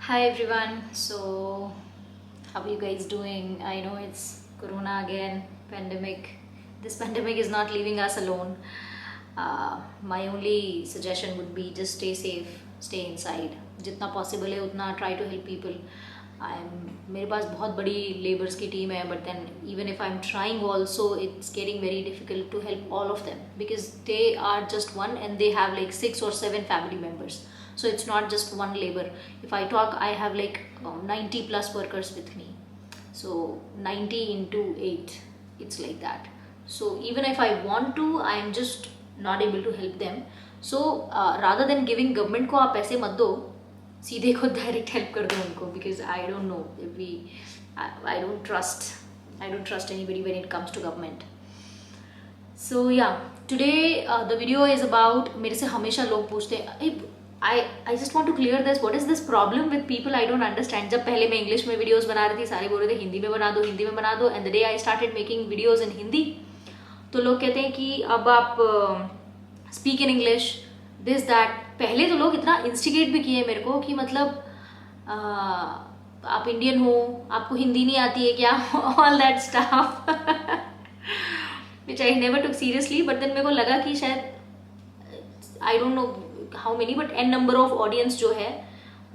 Hi everyone. So, how are you guys doing? I know it's Corona again, pandemic. This pandemic is not leaving us alone. My only suggestion would be just stay safe, stay inside. जितना possible है उतना try to help people. मेरे पास बहुत बड़ी labours की team है, but then even if I'm trying also, it's getting very difficult to help all of them because they are just one and they have like 6 or 7 family members. So it's not just one labor. If I talk, I have like 90 plus workers with me. So 90 into 8, it's like that. So even if I want to, I am just not able to help them. So rather than giving government को आप पैसे मत दो, सीधे खुद direct help कर दो उनको, because I don't know if we I don't trust anybody when it comes to government. So या today the video is about, मेरे से हमेशा लोग पूछते हैं, I just want to clear this, what is this problem with people, I don't understand. जब पहले मैं इंग्लिश में वीडियोज बना रही थी, सारे बोल रहे थे हिंदी में बना दो, हिंदी में बना दो, and the day I started making videos in Hindi, तो लोग कहते हैं कि अब आप speak in English, this that. पहले तो लोग इतना इंस्टिगेट भी किए मेरे को कि मतलब आप इंडियन हो, आपको हिंदी नहीं आती है क्या, all that stuff which I never took seriously. But then मेरे को लगा कि शायद I don't know how many, but an number of audience जो है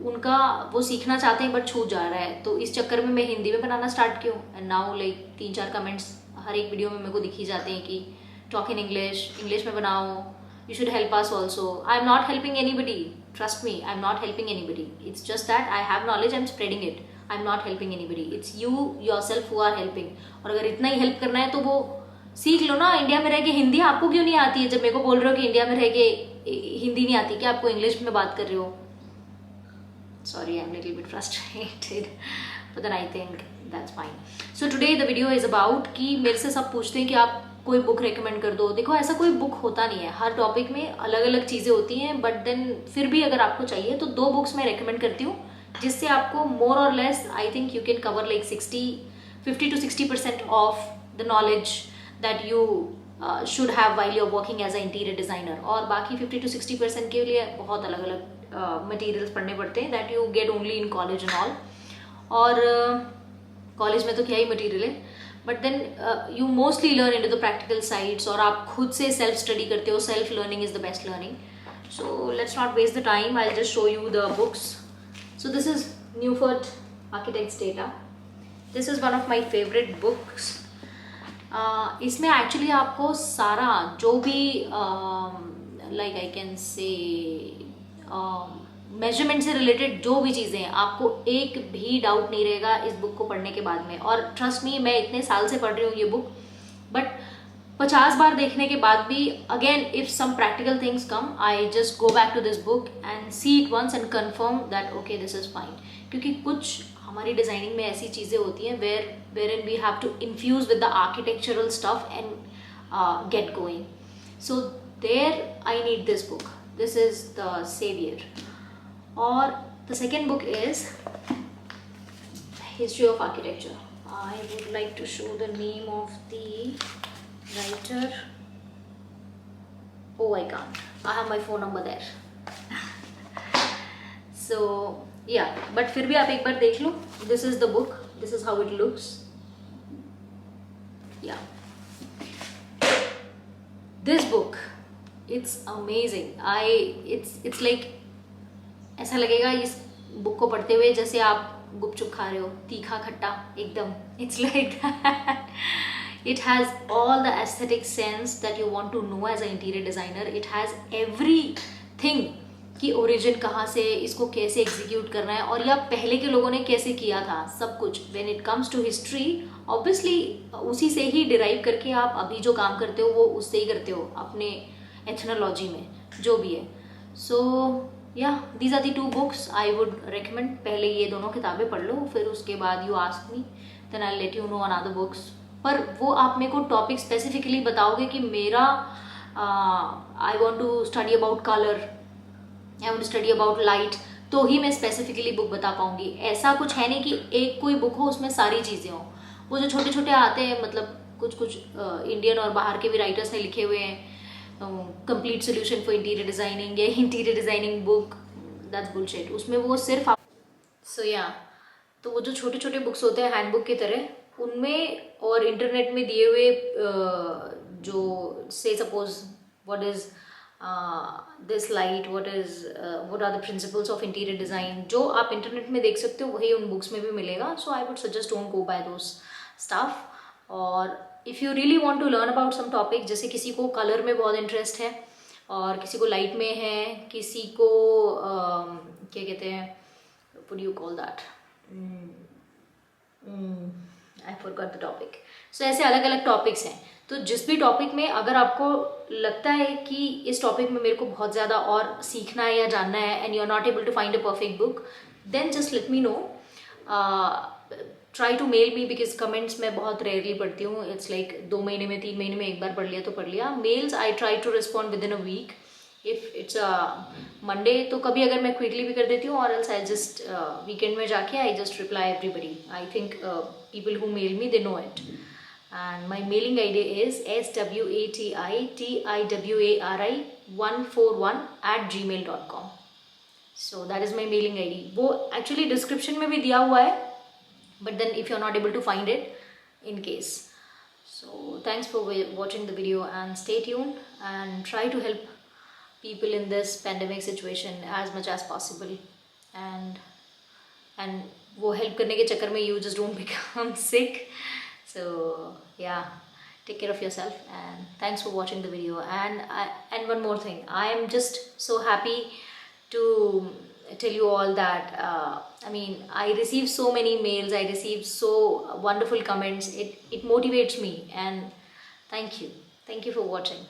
उनका वो सीखना चाहते हैं बट छूट जा रहा है. तो इस चक्कर में मैं हिंदी में बनाना स्टार्ट किया, एंड नाउ लाइक 3-4 कमेंट्स हर एक वीडियो में मेरे को दिखी जाते हैं कि टॉक इन इंग्लिश में बनाओ, you should help us also. I'm not helping anybody, trust me, I'm not helping anybody. It's just that I have knowledge, I'm spreading it. I'm not helping anybody. It's you yourself who are helping. और अगर इतना ही help करना है तो वो सीख लो ना. India में रह के हिंदी आपको क्यों नहीं आती है? जब मेरे को बोल रहे हो कि इंडिया में रह के हिंदी नहीं आती, क्या आपको इंग्लिश में बात कर रहे हो? Sorry, I'm a little bit frustrated, but then I think that's fine. So today the video is about कि मेरे से सब पूछते हैं कि आप कोई बुक रेकमेंड कर दो. देखो, ऐसा कोई बुक होता नहीं है, हर टॉपिक में अलग अलग चीज़ें होती हैं, बट देन फिर भी अगर आपको चाहिए तो 2 बुक्स मैं रेकमेंड करती हूँ जिससे आपको मोर और less I think you can cover like 50 to 60% of the knowledge that you should have while you are working as a interior designer. और बाकी 50 to 60% के लिए बहुत अलग अलग मटीरियल्स पढ़ने पड़ते हैं that you get only in college and all. और कॉलेज में तो क्या ही मटीरियल है, but then you mostly learn into the practical sides, और आप खुद से सेल्फ स्टडी करते हो. Self learning is the best learning. So let's not waste the time, I just show you the books. So this is Neufert architects data. This is one of my favourite books. इसमें actually आपको सारा जो भी like I can say measurement से related जो भी चीज़ें हैं, आपको एक भी डाउट नहीं रहेगा इस बुक को पढ़ने के बाद में. और ट्रस्ट मी, मैं इतने साल से पढ़ रही हूँ ये बुक, बट 50 बार देखने के बाद भी again if some practical things come, I just go back to this book and see it once and confirm that okay this is fine. क्योंकि कुछ हमारी डिज़ाइनिंग में ऐसी चीज़ें होती हैं wherein we have to infuse with the architectural stuff and get going. So there I need this book. This is the saviour. Or the second book is History of Architecture. I would like to show the name of the writer. Oh, I can't. I have my phone number there. So yeah, but फिर भी आप एक बार देख लो. This is the book. This is how it looks. Yeah. This book, it's amazing. It's like ऐसा लगेगा इस book को पढ़ते हुए जैसे आप गुपचुप खा रहे हो, तीखा खट्टा एकदम. It's like that. It has all the aesthetic sense that you want to know as a interior designer. It has everything कि ओरिजिन कहाँ से, इसको कैसे एग्जीक्यूट करना है, और या पहले के लोगों ने कैसे किया था, सब कुछ. When it comes to history, obviously उसी से ही डिराइव करके आप अभी जो काम करते हो वो उससे ही करते हो अपने एथनोलॉजी में जो भी है. सो yeah, these are the 2 books I would recommend. पहले ये दोनों किताबें पढ़ लो, फिर उसके बाद you ask me, then I'll let you know another books. पर वो आप मेरे को टॉपिक स्पेसिफिकली बताओगे कि मेरा I want to study about color, I want to study about light, तो ही मैं स्पेसिफिकली बुक बता पाऊंगी. ऐसा कुछ है नहीं कि एक कोई बुक हो उसमें सारी चीज़ें हों. वो जो छोटे छोटे आते हैं, मतलब कुछ इंडियन और बाहर के भी राइटर्स ने लिखे हुए हैं, complete solution for interior designing या interior designing book, that's bullshit. उसमें वो सिर्फ सो या तो वो जो छोटे छोटे बुक्स होते हैं हैंडबुक की तरह, उनमें और इंटरनेट में दिए हुए जो से suppose what is this light, what are the principles of interior design, जो आप इंटरनेट में देख सकते हो वही उन बुक्स में भी मिलेगा. So I would suggest don't go by those stuff. और if you really want to learn about some topic, जैसे किसी को कलर में बहुत इंटरेस्ट है और किसी को लाइट में है, किसी को क्या कहते हैं, what do you call that? I forgot the topic. So ऐसे अलग अलग टॉपिक्स हैं. तो जिस भी टॉपिक में अगर आपको लगता है कि इस टॉपिक में मेरे को बहुत ज़्यादा और सीखना है या जानना है and you are not able to find a perfect book, then just let me know. Try to mail me, because comments मैं बहुत रेयरली पढ़ती हूँ. इट्स लाइक 2 महीने में 3 महीने में एक बार पढ़ लिया तो पढ़ लिया. Mails I try to respond within a week. If it's Monday तो कभी अगर मैं क्विकली भी कर देती हूँ, और एल्स आई जस्ट वीकेंड में जाके I just reply everybody. I think people who mail me they know it. And my mailing I D is SWATITIWARI141@gmail.com. So that is my mailing I D. वो actually description में भी दिया हुआ है, but then if you're not able to find it in case. So thanks for watching the video and stay tuned and try to help people in this pandemic situation as much as possible. And वो help करने के चक्कर में you just don't become sick. So yeah, take care of yourself and thanks for watching the video. And one more thing, I am just so happy to tell you all that I mean, I receive so many mails, I receive so wonderful comments. It motivates me, and thank you for watching.